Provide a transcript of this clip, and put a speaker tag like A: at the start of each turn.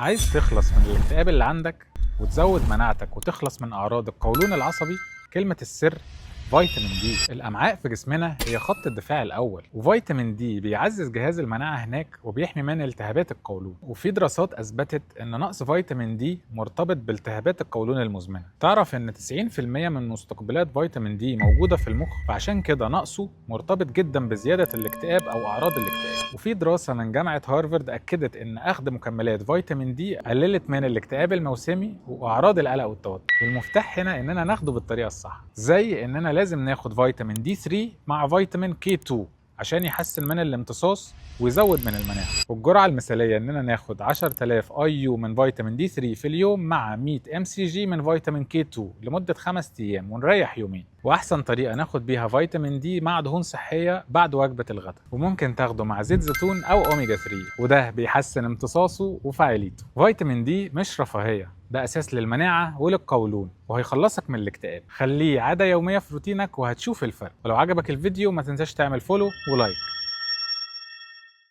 A: عايز تخلص من الاكتئاب اللي عندك وتزود مناعتك وتخلص من أعراض القولون العصبي؟ كلمة السر فيتامين دي. الأمعاء في جسمنا هي خط الدفاع الأول، وفيتامين دي بيعزز جهاز المناعة هناك وبيحمي من التهابات القولون. وفي دراسات أثبتت إن نقص فيتامين دي مرتبط بالتهابات القولون المزمنة. تعرف إن 90% من مستقبلات فيتامين دي موجودة في المخ، فعشان كده نقصه مرتبط جدا بزيادة الاكتئاب أو أعراض الاكتئاب. وفي دراسة من جامعة هارفارد أكدت إن أخذ مكملات فيتامين دي قللت من الاكتئاب الموسمي وأعراض القلق والتوتر. والمفتاح هنا إننا ناخده بالطريقة الصح، زي إننا لازم ناخد فيتامين دي 3 مع فيتامين كي 2 عشان يحسن من الامتصاص ويزود من المناعة. والجرعة المثالية إننا ناخد 10,000 اي يو من فيتامين دي 3 في اليوم مع 100 ام سي جي من فيتامين كي 2 لمدة 5 أيام ونريح يومين. وأحسن طريقة ناخد بيها فيتامين دي مع دهون صحية بعد وجبة الغداء، وممكن تاخده مع زيت زيتون أو أوميجا 3، وده بيحسن امتصاصه وفعاليته. فيتامين دي مش رفاهية، ده أساس للمناعة وللقولون وهيخلصك من الاكتئاب. خليه عادة يومية في روتينك وهتشوف الفرق. ولو عجبك الفيديو ما تنساش تعمل فولو ولايك.